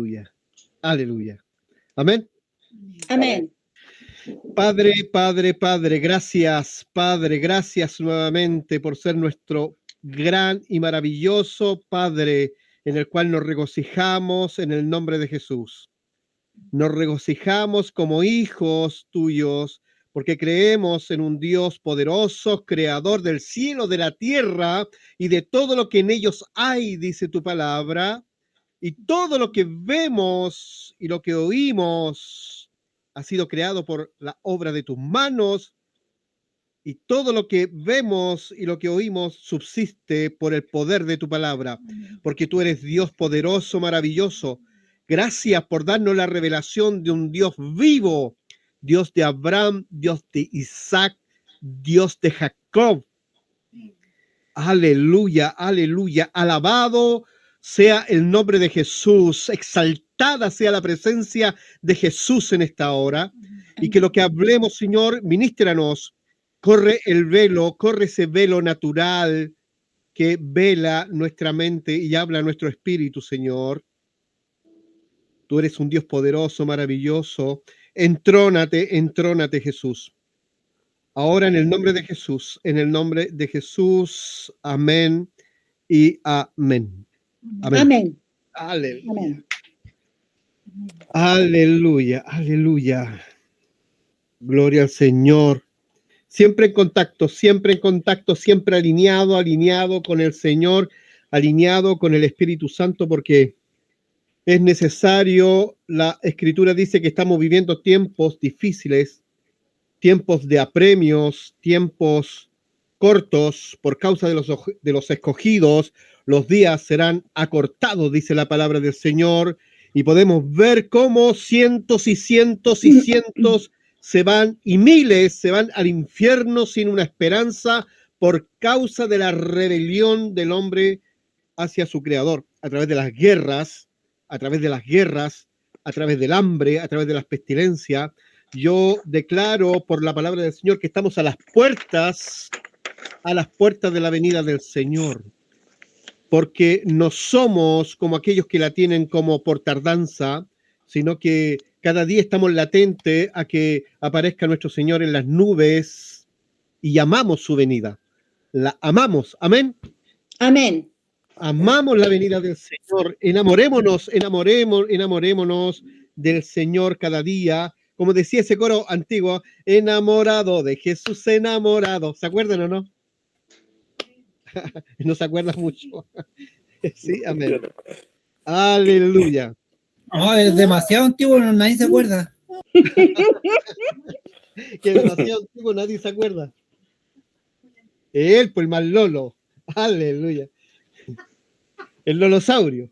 Aleluya. Aleluya. Amén. Amén. Padre, Padre, Padre, gracias, Padre, gracias nuevamente por ser nuestro gran y maravilloso Padre, en el cual nos regocijamos en el nombre de Jesús. Nos regocijamos como hijos tuyos, porque creemos en un Dios poderoso, creador del cielo, de la tierra y de todo lo que en ellos hay, dice tu palabra, y todo lo que vemos y lo que oímos ha sido creado por la obra de tus manos, y todo lo que vemos y lo que oímos subsiste por el poder de tu palabra, porque tú eres Dios poderoso, maravilloso. Gracias por darnos la revelación de un Dios vivo, Dios de Abraham, Dios de Isaac, Dios de Jacob. Aleluya, aleluya. Alabado sea el nombre de Jesús, exaltada sea la presencia de Jesús en esta hora, y que lo que hablemos, Señor, ministranos. Corre el velo, corre ese velo natural que vela nuestra mente y habla a nuestro espíritu, Señor. Tú eres un Dios poderoso, maravilloso. Entrónate, entrónate, Jesús. Ahora en el nombre de Jesús, en el nombre de Jesús, amén y amén. Amén. Amén. Aleluya. Amén. Aleluya, aleluya. Gloria al Señor. Siempre en contacto, siempre en contacto, siempre alineado, alineado con el Señor, alineado con el Espíritu Santo, porque es necesario. La Escritura dice que estamos viviendo tiempos difíciles, tiempos de apremios, tiempos cortos por causa de los escogidos. Los días serán acortados, dice la palabra del Señor, y podemos ver cómo cientos y cientos y cientos se van, y miles se van al infierno sin una esperanza por causa de la rebelión del hombre hacia su creador, a través de las guerras, a través de las guerras, a través del hambre, a través de las pestilencias. Yo declaro por la palabra del Señor que estamos a las puertas de la venida del Señor, porque no somos como aquellos que la tienen como por tardanza, sino que cada día estamos latentes a que aparezca nuestro Señor en las nubes y amamos su venida. La amamos, amén. Amén. Amamos la venida del Señor. Enamorémonos del Señor cada día. Como decía ese coro antiguo, enamorado de Jesús, enamorado. ¿Se acuerdan o no? No se acuerdan mucho. Sí, amén. Aleluya. Oh, es demasiado antiguo, nadie se acuerda. Que demasiado antiguo, nadie se acuerda. Él, pues el más lolo. Aleluya. El lolosaurio.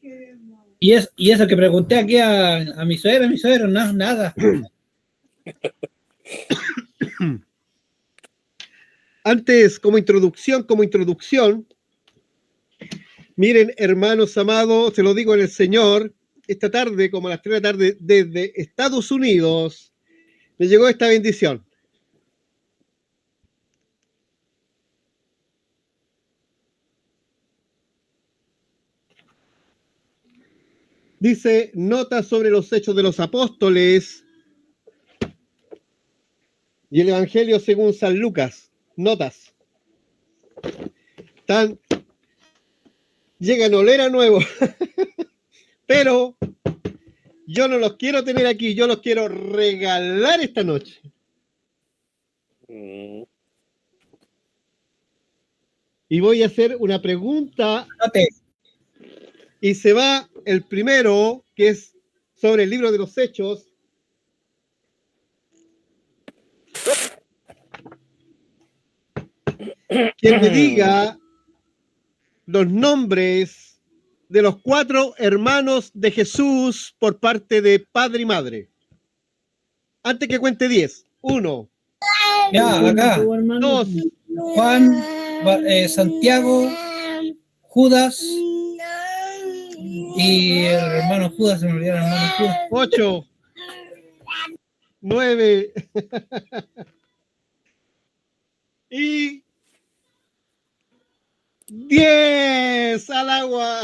Y eso que pregunté aquí a mi suegro, no, nada. Antes, como introducción, miren, hermanos amados, se lo digo en el Señor, esta tarde, como a las 3 de la tarde, desde Estados Unidos, me llegó esta bendición. Dice, notas sobre los hechos de los apóstoles y el Evangelio según San Lucas. Notas. Llegan a oler a nuevo. Pero yo no los quiero tener aquí, yo los quiero regalar esta noche. Y voy a hacer una pregunta. Y se va el primero, que es sobre el libro de los Hechos. Quien me diga los nombres de los 4 hermanos de Jesús por parte de padre y madre. Antes que cuente 10. 1. Ya, acá. 2. Juan, Santiago, Judas y el hermano Judas, se me olvidó el hermano Judas. 8. 9. Y 10 al agua.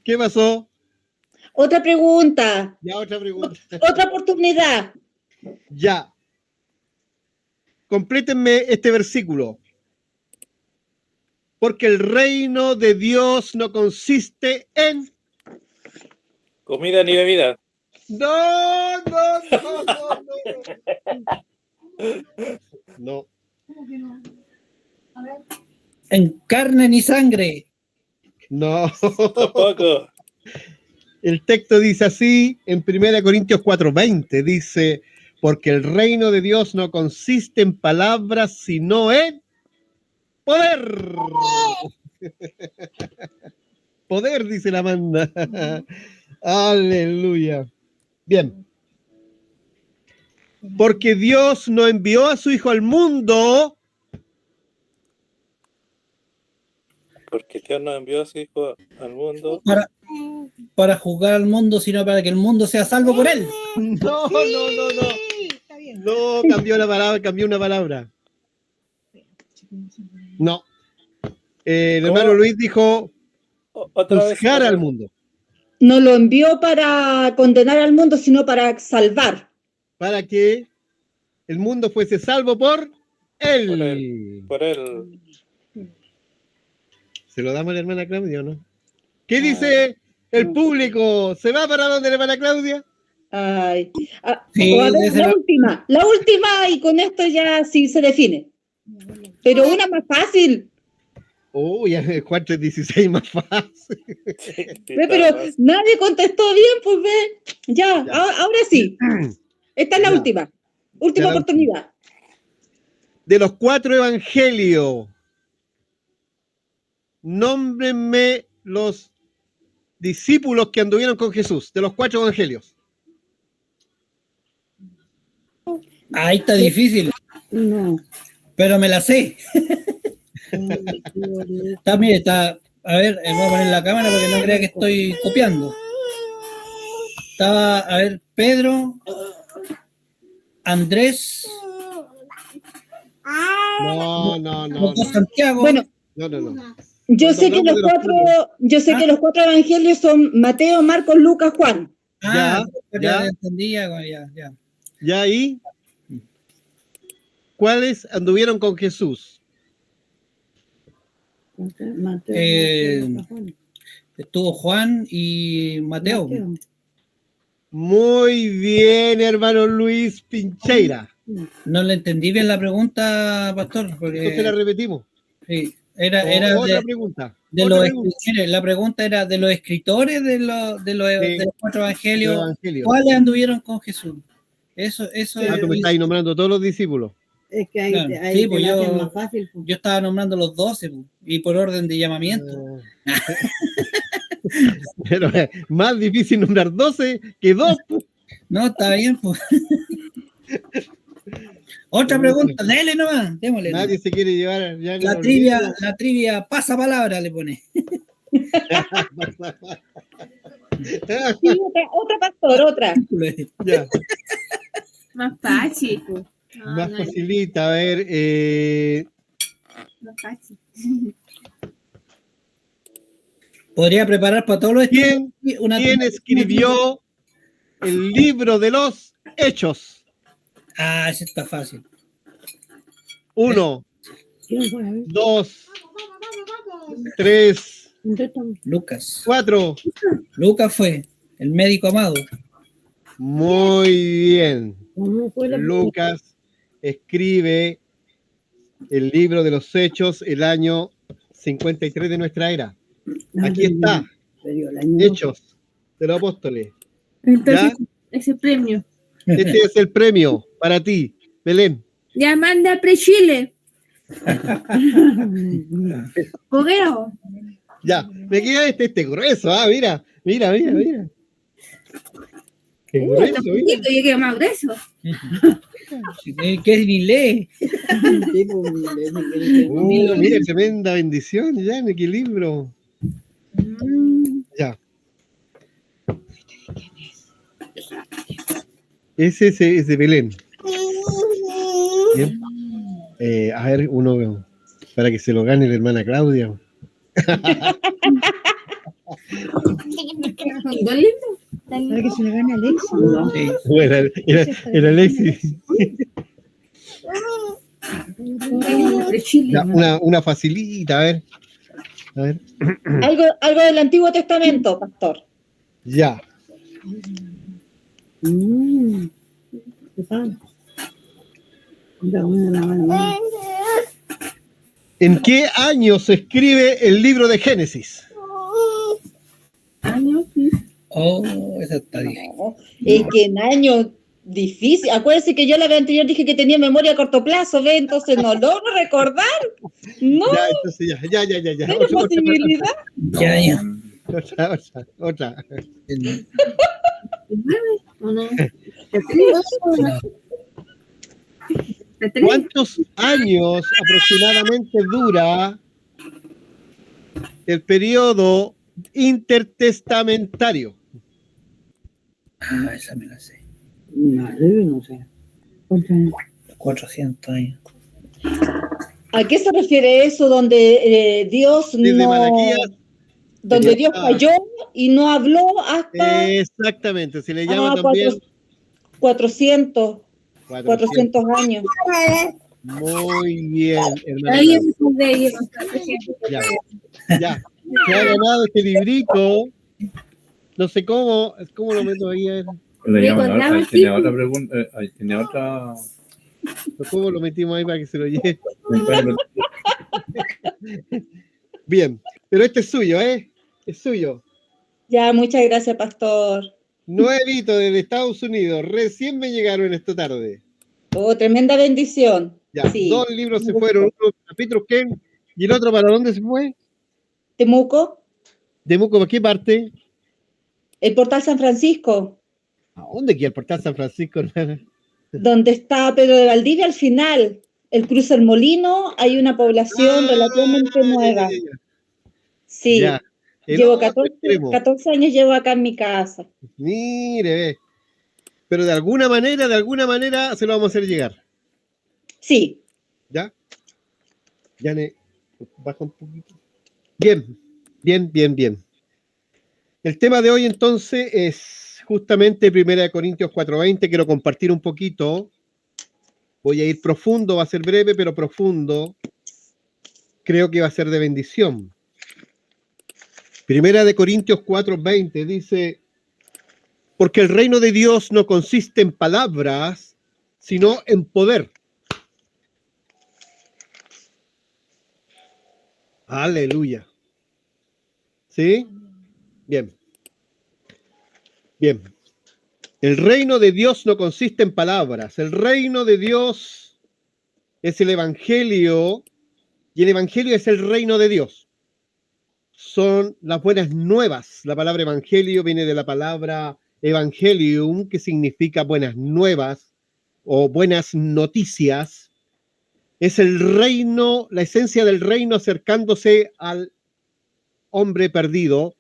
¿Qué pasó? Otra pregunta, Ya, otra pregunta. otra oportunidad. Ya. Complétenme este versículo. Porque el reino de Dios no consiste en... Comida ni bebida. No. No. En carne ni sangre. No. Tampoco. El texto dice así en 1 Corintios 4:20. Dice, porque el reino de Dios no consiste en palabras, sino en poder. Poder, dice la Amanda. Aleluya. Bien. Porque Dios no envió a su Hijo al mundo. Porque Dios nos envió a su Hijo al mundo. Para juzgar al mundo, sino para que el mundo sea salvo por él. No. No, cambió una palabra. No. El hermano Luis dijo Otra vez. juzgar al mundo. No lo envió para condenar al mundo, sino para salvar. Para que el mundo fuese salvo por él. Por él. ¿Se lo damos a la hermana Claudia o no? ¿Qué dice el público? ¿Se va para dónde la hermana Claudia? Ay. Sí, O a ver, desde la última, y con esto ya sí se define. Pero una más fácil. Oh, ya el 4:16 más fácil. Ve, pero nadie contestó bien, pues ve. Ya. Ahora sí. Esta es la Ya. última. Última Ya la oportunidad. De los 4 evangelios, nómbrenme los discípulos que anduvieron con Jesús, de los 4 evangelios. Ahí está difícil, No. pero me la sé. Está, a ver, voy a poner la cámara porque no crea que estoy copiando. Estaba, a ver, Pedro, Andrés, No. Santiago. Bueno, No. yo sé que Cuando los cuatro evangelios son Mateo, Marcos, Lucas, Juan. ya ya. entendía, ya. Ya ahí, ¿cuáles anduvieron con Jesús? Estuvo Juan y Mateo. Muy bien, hermano Luis Pincheira. No le entendí bien la pregunta, pastor, Entonces la porque repetimos. sí, era Otra pregunta. de Otra los pregunta. mire, la pregunta era de los escritores de los 4 evangelios, Evangelios. ¿cuáles anduvieron con Jesús? Eso Tú me estás nombrando todos los discípulos. Es que ahí, Claro. ahí Sí, pues te la hacen yo- más fácil. Pues. yo estaba nombrando los 12 pues, y por orden de llamamiento. Pero más difícil nombrar 12 que 2. No, está bien, pues. Otra pregunta, dele nomás, démosle. Nadie se quiere llevar. Ya La no trivia pasa palabra le pone. Sí, otra, pastor, otra. Ya, Más fácil. Pues. No, más no, facilita. A ver, más fácil. Podría preparar para todos los ¿quién estudiantes escribió el libro de los Hechos? Ah, ese está fácil. 1, ¿Quién fue? A ver, 2, 3, contéstame. Lucas. 4. Lucas fue el médico amado. Muy bien. ¿Cómo fue la Lucas escribe el libro de los Hechos el año 53 de nuestra era. Aquí está, Pero el año- Hechos de los Apóstoles. Entonces, ese premio. Este es el premio para ti, Belén. Ya manda pre-Chile. Pogueo. Ya, me queda este grueso, mira. Qué grueso, mira. Yo quedo más grueso. ¿Qué es Lilé? Sí, pues, Mira, tremenda bendición, ya en equilibrio. Ya. Ese es de Belén. Bien. A ver, uno para que se lo gane la hermana Claudia. ¿Dos libros? Para que se le gane a Alexis, ¿no? Sí. Bueno, el Alexis. De Chile. Ya, una facilita, a ver. A ver. Algo del Antiguo Testamento, pastor. Ya. Qué fan. Da una de la mano. ¿En qué año se escribe el libro de Génesis? Años. Oh, esa está difícil. No, es que en años difíciles. Acuérdense que yo la vez anterior dije que tenía memoria a corto plazo, ¿ve? Entonces no logro recordar. No, Ya, entonces ya. no hay posibilidad. Ya, ya. Otra. ¿O no? ¿Cuántos años aproximadamente dura el periodo intertestamentario? Ah, esa me la sé. No sé. Otra. 400 años. ¿A qué se refiere eso donde Dios Desde no... Malaquías. Donde Dios falló y no habló hasta Exactamente, se le llama también 400 años. Muy bien, Ahí hermano. es de ellos. Ya. Se ha ganado este librito. No sé cómo lo meto ahí. A ver. Le Me llaman, acordaba, ahí tiene sí. otra pregunta, ahí tiene otra. ¿Cómo lo metimos ahí para que se lo lleve? Bien, pero este es suyo, ¿eh? Es suyo. Ya, muchas gracias, pastor. Nuevito desde Estados Unidos. Recién me llegaron esta tarde. Oh, tremenda bendición. Ya, Sí. 2 libros se fueron. Uno para Petro Ken y el otro para dónde se fue. Temuco, ¿Temuco para qué parte? el portal San Francisco, ¿A dónde queda el portal San Francisco, hermana? donde está Pedro de Valdivia al final. El Cruce del Molino, hay una población relativamente nueva. Ya. Sí, Ya. El llevo otro 14 extremo. años llevo acá en mi casa. Mire, ve. Pero de alguna manera se lo vamos a hacer llegar. Sí, ¿Ya? Ya baja un poquito. Bien. El tema de hoy entonces es justamente 1 Corintios 4:20. Quiero compartir un poquito. Voy a ir profundo, va a ser breve, pero profundo. Creo que va a ser de bendición. 1 Corintios 4:20 dice: porque el reino de Dios no consiste en palabras, sino en poder. Aleluya. ¿Sí? Bien. El reino de Dios no consiste en palabras. El reino de Dios es el Evangelio y el Evangelio es el reino de Dios. Son las buenas nuevas. La palabra Evangelio viene de la palabra Evangelium, que significa buenas nuevas o buenas noticias. Es el reino, la esencia del reino acercándose al hombre perdido.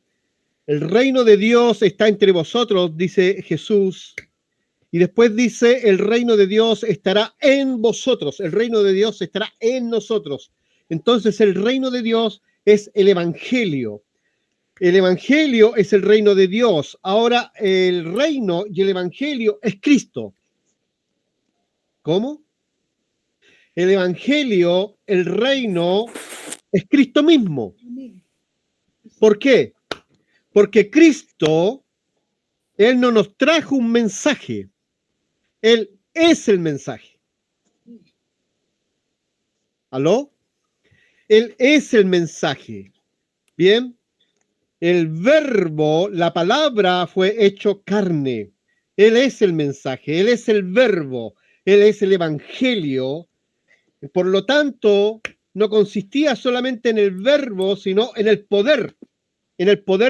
El reino de Dios está entre vosotros, dice Jesús. Y después dice, el reino de Dios estará en vosotros. El reino de Dios estará en nosotros. Entonces el reino de Dios es el Evangelio. El Evangelio es el reino de Dios. Ahora el reino y el Evangelio es Cristo. ¿Cómo? El Evangelio, el reino, es Cristo mismo. ¿Por qué? Porque Cristo, Él no nos trajo un mensaje. Él es el mensaje. ¿Aló? Él es el mensaje. ¿Bien? El verbo, la palabra fue hecho carne. Él es el mensaje, Él es el verbo, Él es el evangelio. Por lo tanto, no consistía solamente en el verbo, sino en el poder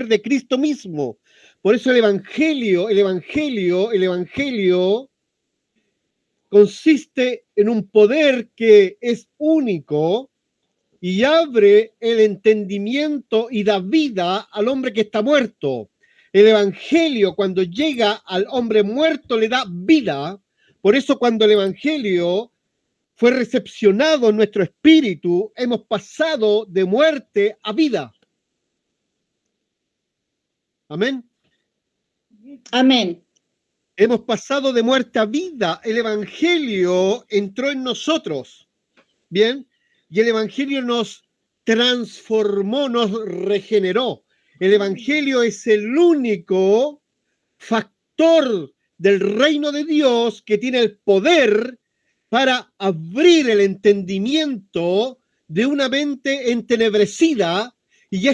de Cristo mismo. Por eso el evangelio consiste en un poder que es único y abre el entendimiento y da vida al hombre que está muerto. El evangelio, cuando llega al hombre muerto, le da vida. Por eso cuando el evangelio fue recepcionado en nuestro espíritu, hemos pasado de muerte a vida. Amén. Amén. Hemos pasado de muerte a vida. El Evangelio entró en nosotros. Bien. Y el Evangelio nos transformó, nos regeneró. El Evangelio es el único factor del reino de Dios que tiene el poder para abrir el entendimiento de una mente entenebrecida y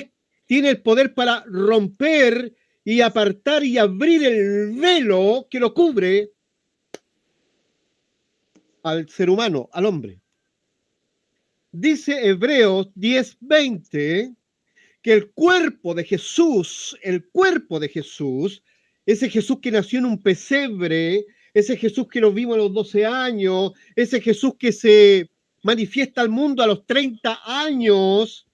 tiene el poder para romper y apartar y abrir el velo que lo cubre al ser humano, al hombre. Dice Hebreos 10:20 que el cuerpo de Jesús, ese Jesús que nació en un pesebre, ese Jesús que lo vimos a los 12 años, ese Jesús que se manifiesta al mundo a los 30 años,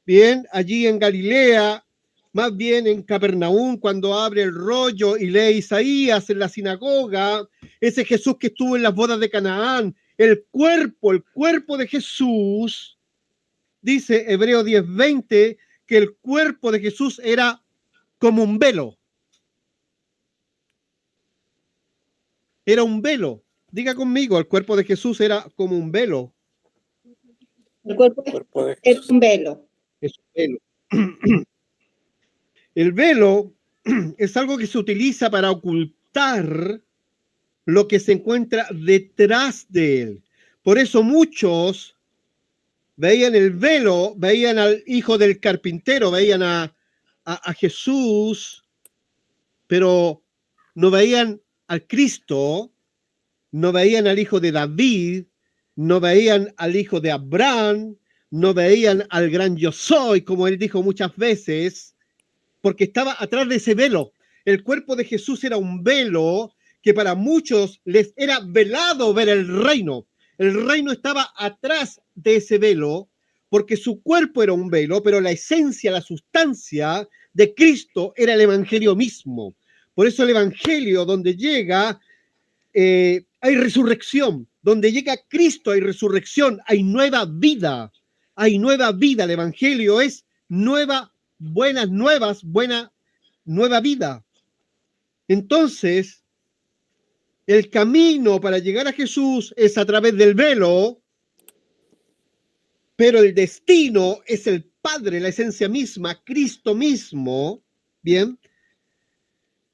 bien, allí en Galilea, más bien en Capernaum, cuando abre el rollo y lee Isaías en la sinagoga, ese Jesús que estuvo en las bodas de Canaán, el cuerpo de Jesús, dice Hebreos 10:20, que el cuerpo de Jesús era como un velo. Era un velo. Diga conmigo, el cuerpo de Jesús era como un velo. El cuerpo de es Jesús. un velo. Es un velo. El velo es algo que se utiliza para ocultar lo que se encuentra detrás de él. Por eso muchos veían el velo, veían al hijo del carpintero, veían a Jesús, pero no veían al Cristo, no veían al hijo de David, no veían al hijo de Abraham, no veían al gran yo soy, como él dijo muchas veces, porque estaba atrás de ese velo. El cuerpo de Jesús era un velo que para muchos les era velado ver el reino. El reino estaba atrás de ese velo, porque su cuerpo era un velo, pero la esencia, la sustancia de Cristo era el evangelio mismo. Por eso el evangelio, donde llega, hay resurrección. Donde llega Cristo hay resurrección, hay nueva vida. Hay nueva vida. El evangelio es buenas nuevas, nueva vida. Entonces, el camino para llegar a Jesús es a través del velo, pero el destino es el Padre, la esencia misma, Cristo mismo. Bien,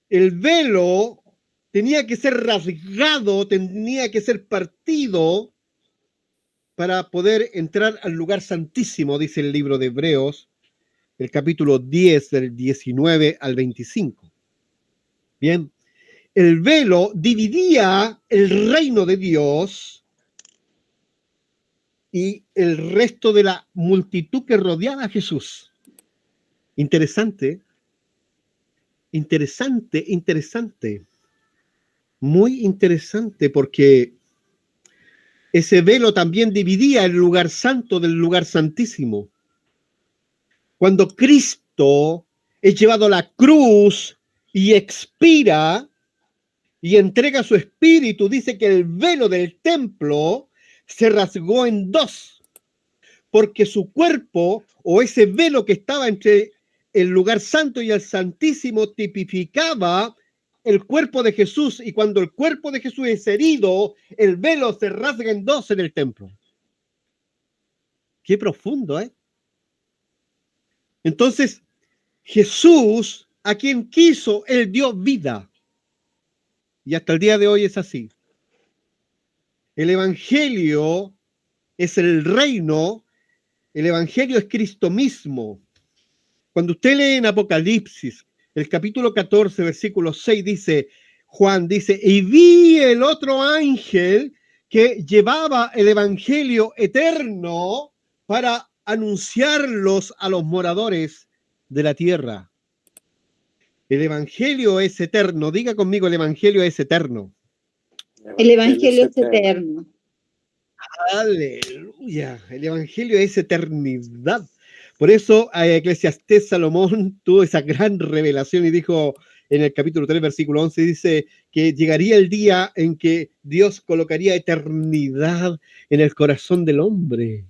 el velo tenía que ser rasgado, tenía que ser partido para poder entrar al lugar santísimo, dice el libro de Hebreos, el capítulo 10, del 19 al 25. Bien, el velo dividía el reino de Dios y el resto de la multitud que rodeaba a Jesús. Interesante, muy interesante, porque ese velo también dividía el lugar santo del lugar santísimo. Cuando Cristo es llevado a la cruz y expira y entrega su espíritu, dice que el velo del templo se rasgó en dos, porque su cuerpo, o ese velo que estaba entre el lugar santo y el santísimo, tipificaba el cuerpo de Jesús, y cuando el cuerpo de Jesús es herido, el velo se rasga en dos en el templo. Qué profundo, ¿eh? Entonces, Jesús, a quien quiso, él dio vida. Y hasta el día de hoy es así. El evangelio es el reino, el evangelio es Cristo mismo. Cuando usted lee en Apocalipsis, el capítulo 14, versículo 6, Juan dice, y vi el otro ángel que llevaba el evangelio eterno para anunciarlos a los moradores de la tierra. El evangelio es eterno. Diga conmigo, el evangelio es eterno. El evangelio es eterno. Aleluya. El evangelio es eternidad. Por eso Eclesiastés Salomón tuvo esa gran revelación y dijo en el capítulo 3, versículo 11, dice que llegaría el día en que Dios colocaría eternidad en el corazón del hombre.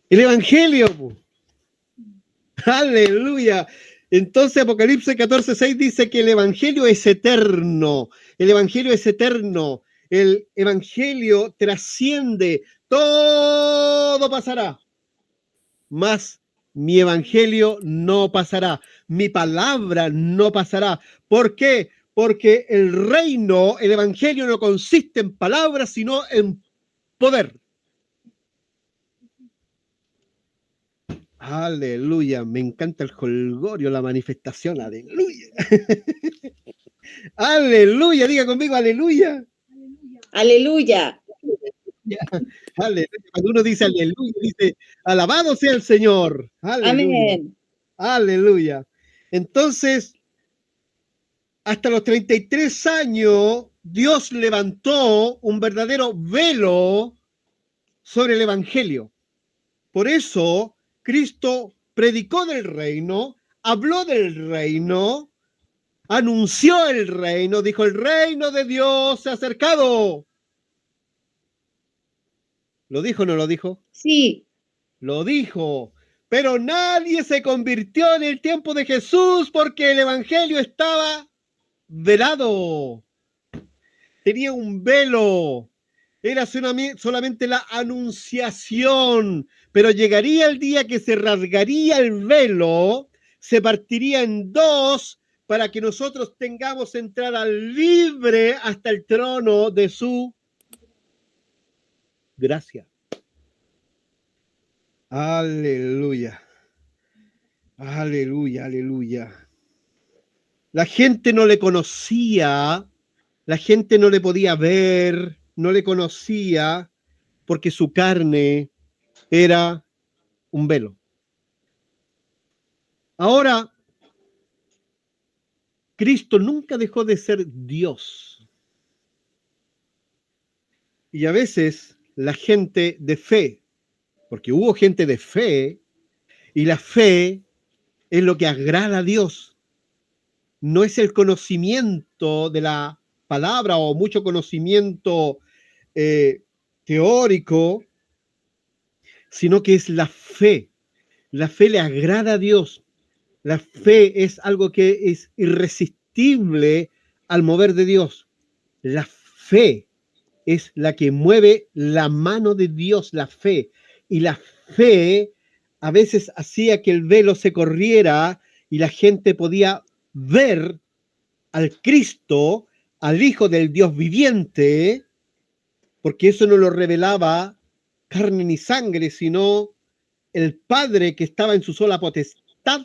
El evangelio. Aleluya. Entonces Apocalipsis 14:6 dice que el Evangelio es eterno. El Evangelio es eterno. El Evangelio trasciende. Todo pasará. Mas mi Evangelio no pasará. Mi palabra no pasará. ¿Por qué? Porque el reino, el Evangelio no consiste en palabras, sino en poder. Aleluya, me encanta el jolgorio, la manifestación, aleluya. Aleluya, diga conmigo, aleluya. Aleluya. Aleluya. Cuando uno dice aleluya, dice, alabado sea el Señor. Aleluya. Amén. Aleluya. Entonces, hasta los 33 años, Dios levantó un verdadero velo sobre el Evangelio. Por eso, Cristo predicó del reino, habló del reino, anunció el reino, dijo, el reino de Dios se ha acercado. ¿Lo dijo o no lo dijo? Sí. Lo dijo. Pero nadie se convirtió en el tiempo de Jesús porque el Evangelio estaba velado. Tenía un velo. Era solamente la anunciación. Pero llegaría el día que se rasgaría el velo, se partiría en dos para que nosotros tengamos entrada libre hasta el trono de su gracia. Aleluya. Aleluya, aleluya. La gente no le conocía, la gente no le podía ver, no le conocía, porque su carne era un velo. Ahora, Cristo nunca dejó de ser Dios. Y a veces la gente de fe, porque hubo gente de fe, y la fe es lo que agrada a Dios. No es el conocimiento de la palabra o mucho conocimiento teórico, sino que es la fe. La fe le agrada a Dios. La fe es algo que es irresistible al mover de Dios. La fe es la que mueve la mano de Dios, la fe. Y la fe a veces hacía que el velo se corriera y la gente podía ver al Cristo, al Hijo del Dios viviente, porque eso no lo revelaba carne ni sangre, sino el Padre que estaba en su sola potestad.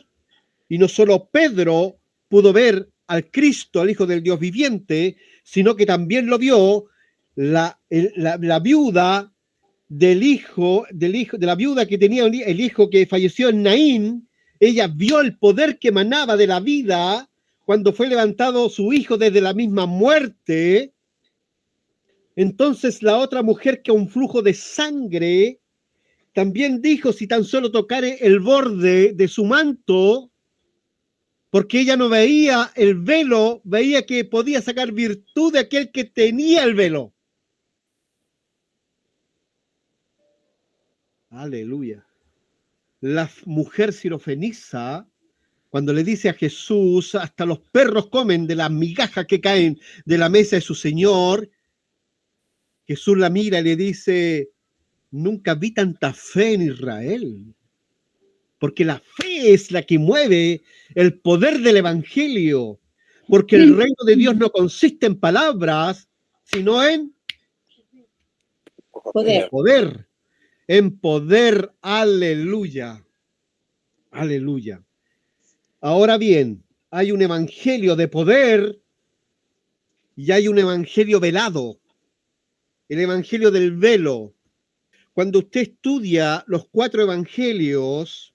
Y no solo Pedro pudo ver al Cristo, al Hijo del Dios viviente, sino que también lo vio la viuda de la viuda que tenía el hijo que falleció en Naín. Ella vio el poder que emanaba de la vida cuando fue levantado su hijo desde la misma muerte. Entonces la otra mujer, que un flujo de sangre, también dijo, si tan solo tocare el borde de su manto, porque ella no veía el velo, veía que podía sacar virtud de aquel que tenía el velo. Aleluya. La mujer sirofeniza, cuando le dice a Jesús, hasta los perros comen de las migajas que caen de la mesa de su Señor, Jesús la mira y le dice, nunca vi tanta fe en Israel, porque la fe es la que mueve el poder del Evangelio, porque el reino de Dios no consiste en palabras, sino en Poder. poder. En poder, aleluya, aleluya. Ahora bien, hay un evangelio de poder y hay un evangelio velado, el evangelio del velo. Cuando usted estudia los 4 evangelios,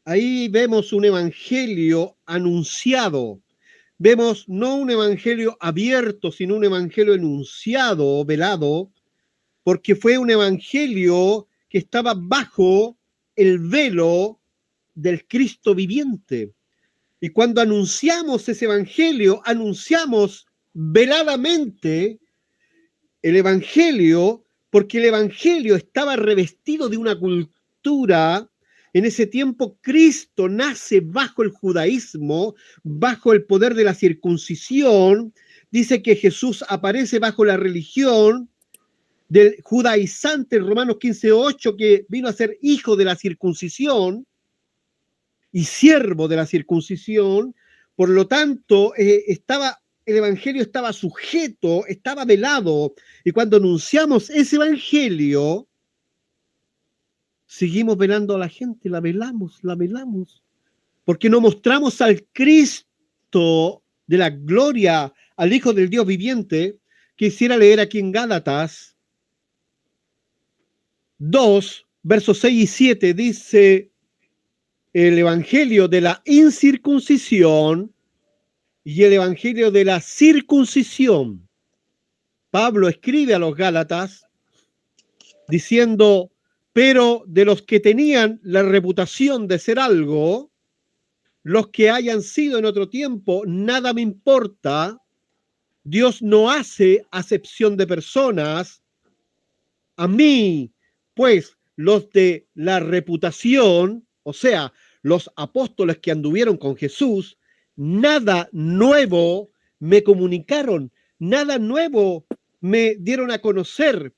ahí vemos un evangelio anunciado. Vemos no un evangelio abierto, sino un evangelio enunciado, velado, porque fue un evangelio que estaba bajo el velo del Cristo viviente. Y cuando anunciamos ese evangelio, anunciamos veladamente el evangelio, porque el evangelio estaba revestido de una cultura, En ese tiempo Cristo nace bajo el judaísmo, bajo el poder de la circuncisión. Dice que Jesús aparece bajo la religión del judaizante en Romanos 15:8, que vino a ser hijo de la circuncisión y siervo de la circuncisión. Por lo tanto, el evangelio estaba sujeto, estaba velado, y cuando anunciamos ese evangelio, seguimos velando a la gente, la velamos, porque no mostramos al Cristo de la gloria, al Hijo del Dios viviente. Quisiera leer aquí en Gálatas 2, versos 6 y 7, dice: el evangelio de la incircuncisión y el evangelio de la circuncisión. Pablo escribe a los Gálatas diciendo: pero de los que tenían la reputación de ser algo, los que hayan sido en otro tiempo, nada me importa. Dios no hace acepción de personas. A mí, pues, los de la reputación, o sea, los apóstoles que anduvieron con Jesús, nada nuevo me comunicaron, nada nuevo me dieron a conocer.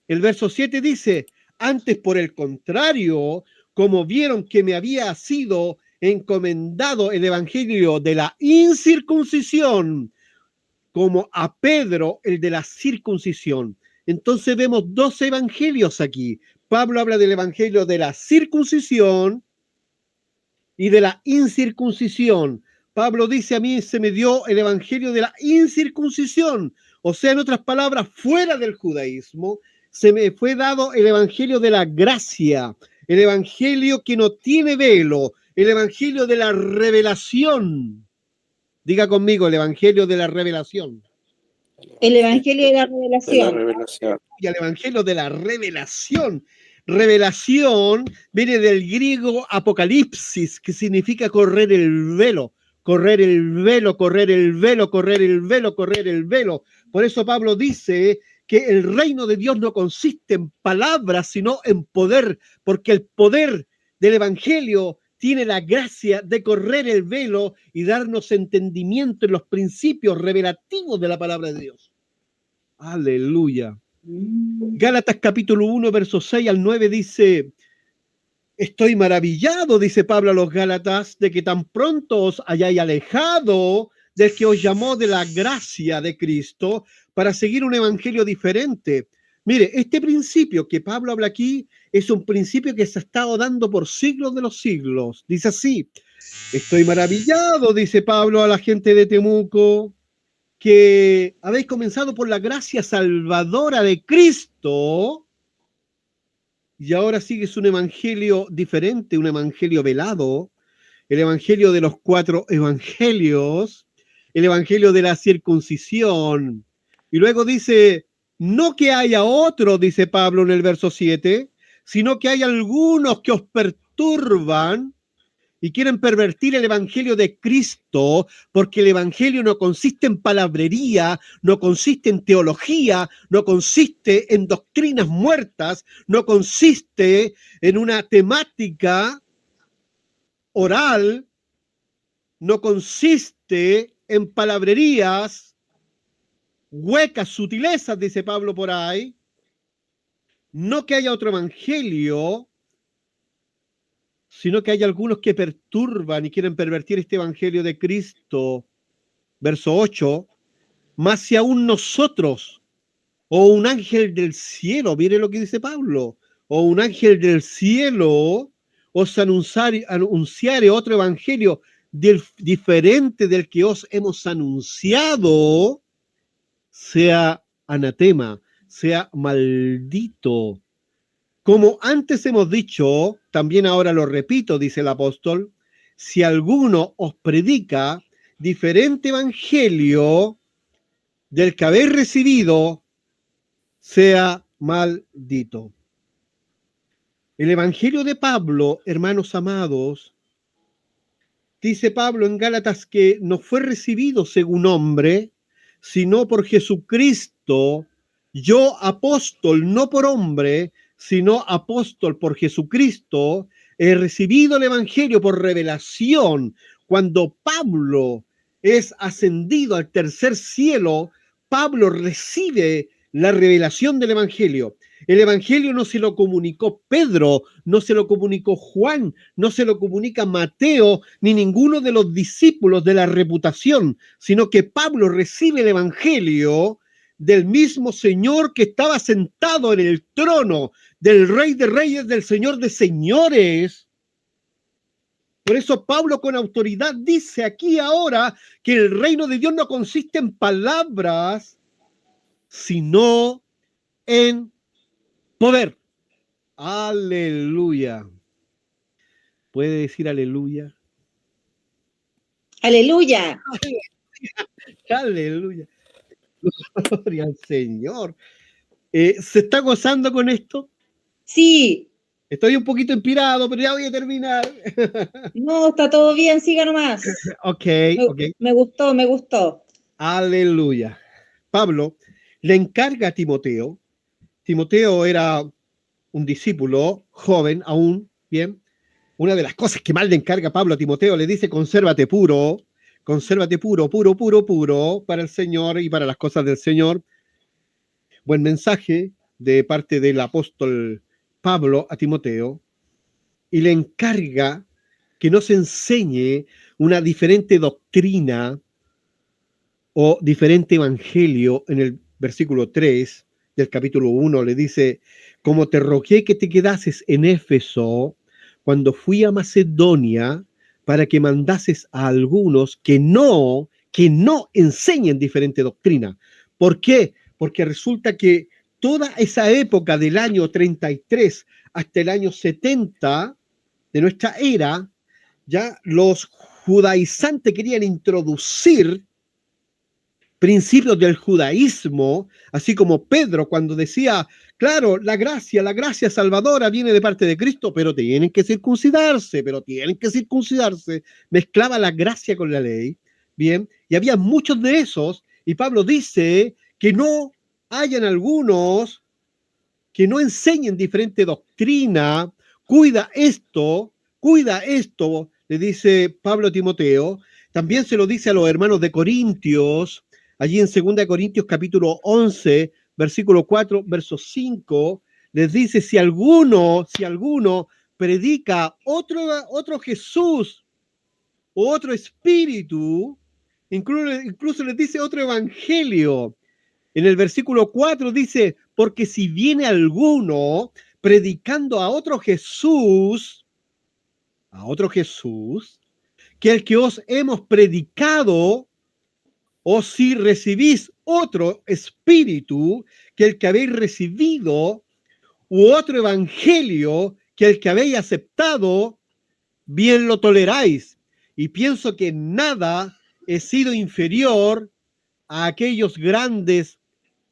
El verso 7 dice: antes, por el contrario, como vieron que me había sido encomendado el evangelio de la incircuncisión, como a Pedro el de la circuncisión. Entonces vemos dos evangelios aquí. Pablo habla del evangelio de la circuncisión y de la incircuncisión. Pablo dice: a mí se me dio el evangelio de la incircuncisión, o sea, en otras palabras, fuera del judaísmo, se me fue dado el evangelio de la gracia, el evangelio que no tiene velo, el evangelio de la revelación. Diga conmigo: el evangelio de la revelación. El evangelio de la De la revelación. revelación. Y el evangelio de la revelación. Revelación viene del griego apocalipsis, que significa correr el velo, correr el velo, correr el velo, correr el velo, correr el velo. Por eso Pablo dice que el reino de Dios no consiste en palabras, sino en poder, porque el poder del evangelio tiene la gracia de correr el velo y darnos entendimiento en los principios revelativos de la palabra de Dios. Aleluya. Gálatas capítulo 1, versos 6 al 9 dice: estoy maravillado, dice Pablo a los Gálatas, de que tan pronto os hayáis alejado del que os llamó de la gracia de Cristo para seguir un evangelio diferente. Mire, este principio que Pablo habla aquí es un principio que se ha estado dando por siglos de los siglos. Dice así: estoy maravillado, dice Pablo a la gente de Temuco, que habéis comenzado por la gracia salvadora de Cristo y ahora sigues un evangelio diferente, un evangelio velado, el evangelio de los 4 evangelios, el evangelio de la circuncisión. Y luego dice: no que haya otro, dice Pablo en el verso 7, sino que hay algunos que os perturban y quieren pervertir el evangelio de Cristo, porque el evangelio no consiste en palabrería, no consiste en teología, no consiste en doctrinas muertas, no consiste en una temática oral, no consiste en palabrerías huecas, sutilezas, dice Pablo por ahí. No que haya otro evangelio, sino que hay algunos que perturban y quieren pervertir este evangelio de Cristo. Verso 8: más si aún nosotros, o un ángel del cielo, mire lo que dice Pablo, o un ángel del cielo os anunciare otro evangelio diferente del que os hemos anunciado, sea anatema, sea maldito. Como antes hemos dicho, también ahora lo repito, dice el apóstol: si alguno os predica diferente evangelio del que habéis recibido, sea maldito. El evangelio de Pablo, hermanos amados, dice Pablo en Gálatas que no fue recibido según hombre, sino por Jesucristo. Yo apóstol, no por hombre, sino apóstol por Jesucristo, he recibido el Evangelio por revelación. Cuando Pablo es ascendido al tercer cielo, Pablo recibe la revelación del Evangelio. El Evangelio no se lo comunicó Pedro, no se lo comunicó Juan, no se lo comunica Mateo, ni ninguno de los discípulos de la reputación, sino que Pablo recibe el Evangelio del mismo Señor que estaba sentado en el trono, del Rey de Reyes, del Señor de Señores. Por eso Pablo con autoridad dice aquí ahora que el reino de Dios no consiste en palabras, sino en poder. Aleluya. ¿Puede decir aleluya? Aleluya. Aleluya. Gloria al Señor. ¿Se está gozando con esto? Sí. Estoy un poquito inspirado, pero ya voy a terminar. No, está todo bien, siga nomás. Ok. Me gustó, me gustó. Aleluya. Pablo le encarga a Timoteo. Timoteo era un discípulo joven aún, bien. Una de las cosas que más le encarga Pablo a Timoteo, le dice, consérvate puro, puro para el Señor y para las cosas del Señor. Buen mensaje de parte del apóstol Pablo a Timoteo, y le encarga que no se enseñe una diferente doctrina o diferente evangelio. En el versículo 3 del capítulo 1 le dice, como te rogué que te quedases en Éfeso cuando fui a Macedonia, para que mandases a algunos que no enseñen diferente doctrina. ¿Por qué? Porque resulta que toda esa época del año 33 hasta el año 70 de nuestra era, ya los judaizantes querían introducir principios del judaísmo, así como Pedro cuando decía, claro, la gracia salvadora viene de parte de Cristo, pero tienen que circuncidarse, mezclaba la gracia con la ley, bien, y había muchos de esos, y Pablo dice que no hayan algunos que no enseñen diferente doctrina, cuida esto, le dice Pablo a Timoteo. También se lo dice a los hermanos de Corintios, allí en 2 Corintios capítulo 11, versículo 4, verso 5, les dice, si alguno predica otro Jesús o otro espíritu, incluso les dice otro evangelio. En el versículo 4 dice, porque si viene alguno predicando a otro Jesús, que el que os hemos predicado, o si recibís otro espíritu que el que habéis recibido, u otro evangelio que el que habéis aceptado, bien lo toleráis. Y pienso que nada he sido inferior a aquellos grandes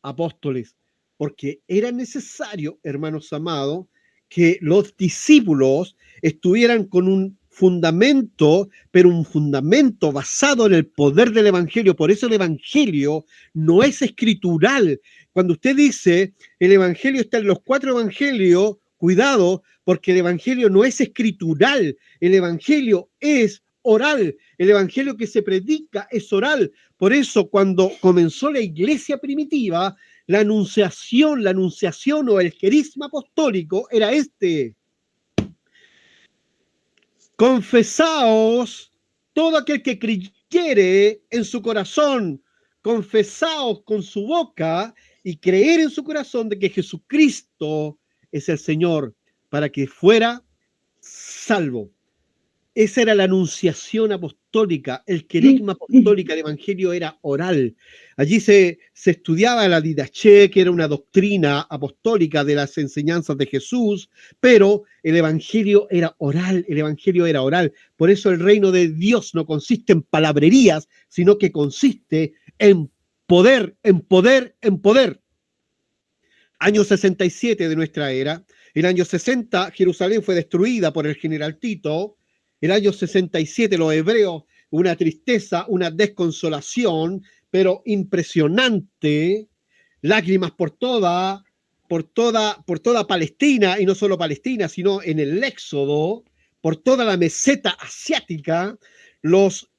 apóstoles, porque era necesario, hermanos amados, que los discípulos estuvieran con un fundamento, pero un fundamento basado en el poder del evangelio. Por eso el evangelio no es escritural. Cuando usted dice el evangelio está en los 4 evangelios, cuidado, porque el evangelio no es escritural, el evangelio es oral, el evangelio que se predica es oral. Por eso cuando comenzó la iglesia primitiva, la anunciación o el querisma apostólico era este: confesaos todo aquel que creyere en su corazón, confesaos con su boca y creer en su corazón de que Jesucristo es el Señor, para que fuera salvo. Esa era la anunciación apostólica, el querigma apostólica, el evangelio era oral. Allí se estudiaba la didaché, que era una doctrina apostólica de las enseñanzas de Jesús, pero el evangelio era oral, Por eso el reino de Dios no consiste en palabrerías, sino que consiste en poder. Año 67 de nuestra era. El año 60, Jerusalén fue destruida por el general Tito. El año 67, los hebreos, una tristeza, una desconsolación, pero impresionante, lágrimas por toda Palestina, y no solo Palestina, sino en el Éxodo, por toda la meseta asiática, los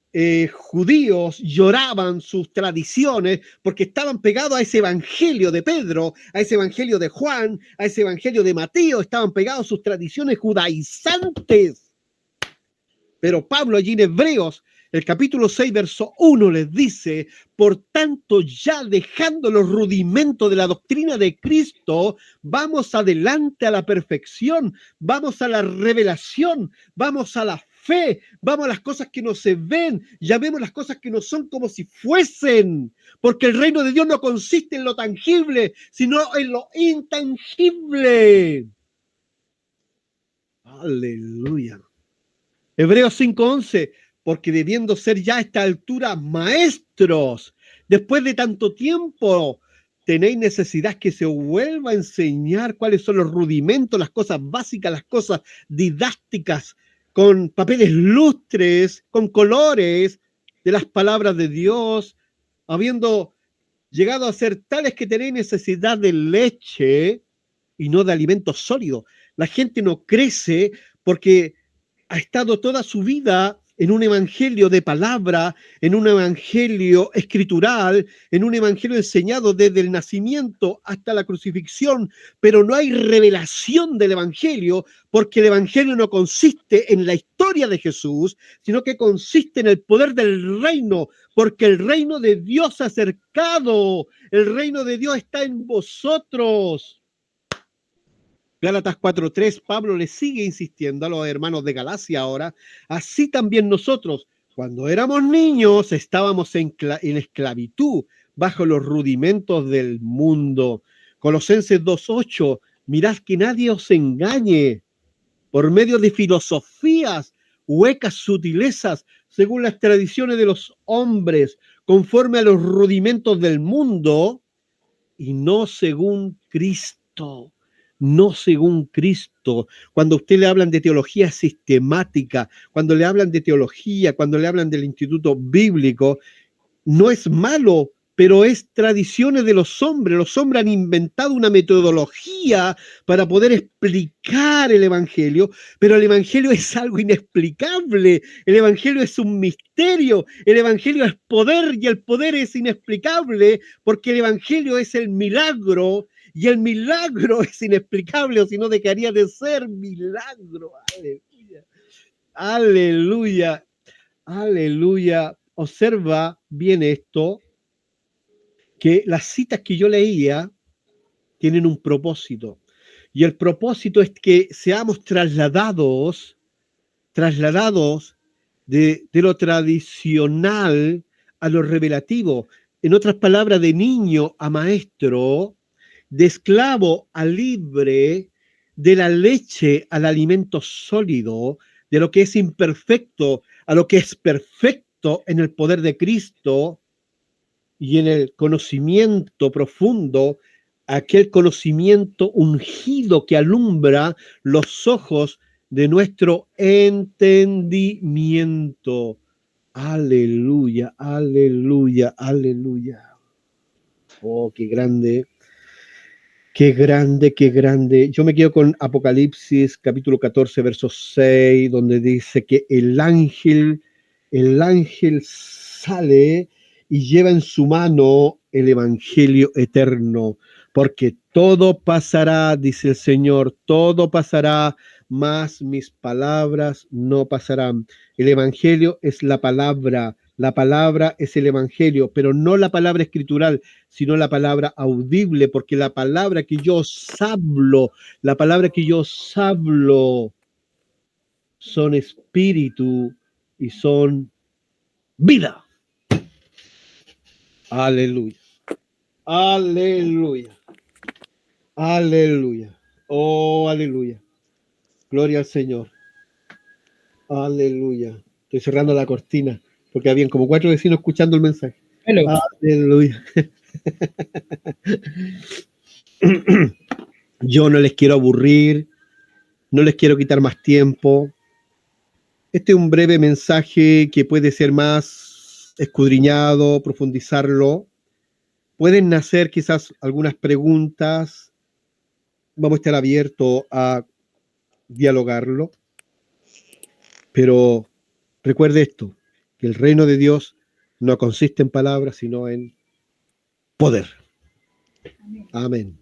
judíos lloraban sus tradiciones porque estaban pegados a ese evangelio de Pedro, a ese evangelio de Juan, a ese evangelio de Mateo, estaban pegados a sus tradiciones judaizantes. Pero Pablo allí en Hebreos, el capítulo 6, verso 1, les dice: por tanto, ya dejando los rudimentos de la doctrina de Cristo, vamos adelante a la perfección, vamos a la revelación, vamos a la fe, vamos a las cosas que no se ven, llamemos las cosas que no son como si fuesen, porque el reino de Dios no consiste en lo tangible, sino en lo intangible. Aleluya. Hebreos 5:11, porque debiendo ser ya a esta altura maestros, después de tanto tiempo, tenéis necesidad que se vuelva a enseñar cuáles son los rudimentos, las cosas básicas, las cosas didácticas, con papeles lustres, con colores de las palabras de Dios, habiendo llegado a ser tales que tenéis necesidad de leche y no de alimento sólido. La gente no crece porque ha estado toda su vida en un evangelio de palabra, en un evangelio escritural, en un evangelio enseñado desde el nacimiento hasta la crucifixión, pero no hay revelación del evangelio, porque el evangelio no consiste en la historia de Jesús, sino que consiste en el poder del reino, porque el reino de Dios se ha acercado, el reino de Dios está en vosotros. Gálatas 4:3, Pablo le sigue insistiendo a los hermanos de Galacia ahora: así también nosotros, cuando éramos niños, estábamos en esclavitud, bajo los rudimentos del mundo. Colosenses 2:8, mirad que nadie os engañe por medio de filosofías, huecas sutilezas, según las tradiciones de los hombres, conforme a los rudimentos del mundo, y no según Cristo. No según Cristo. Cuando a usted le hablan de teología sistemática, cuando le hablan de teología, cuando le hablan del instituto bíblico, no es malo, pero es tradiciones de los hombres. Los hombres han inventado una metodología para poder explicar el evangelio, pero el evangelio es algo inexplicable. El evangelio es un misterio. El evangelio es poder y el poder es inexplicable porque el evangelio es el milagro. Y el milagro es inexplicable, o si no dejaría de ser milagro. Aleluya. Aleluya. Aleluya. Observa bien esto, que las citas que yo leía tienen un propósito. Y el propósito es que seamos trasladados de lo tradicional a lo revelativo. En otras palabras, de niño a maestro, de esclavo a libre, de la leche al alimento sólido, de lo que es imperfecto a lo que es perfecto en el poder de Cristo y en el conocimiento profundo, aquel conocimiento ungido que alumbra los ojos de nuestro entendimiento. Aleluya, aleluya, aleluya. Oh, qué grande. Qué grande, qué grande. Yo me quedo con Apocalipsis capítulo 14, verso 6, donde dice que el ángel sale y lleva en su mano el evangelio eterno, porque todo pasará, dice el Señor, todo pasará, mas mis palabras no pasarán. El evangelio es la palabra es el evangelio, pero no la palabra escritural, sino la palabra audible, porque la palabra que yo os hablo son espíritu y son vida. Aleluya. Aleluya. Aleluya. Oh, aleluya. Gloria al Señor. Aleluya. Estoy cerrando la cortina porque habían como 4 vecinos escuchando el mensaje. Hello. Aleluya. Yo no les quiero aburrir, no les quiero quitar más tiempo. Este es un breve mensaje que puede ser más escudriñado, profundizarlo. Pueden nacer quizás algunas preguntas. Vamos a estar abiertos a dialogarlo. Pero recuerde esto, que el reino de Dios no consiste en palabras, sino en poder. Amén.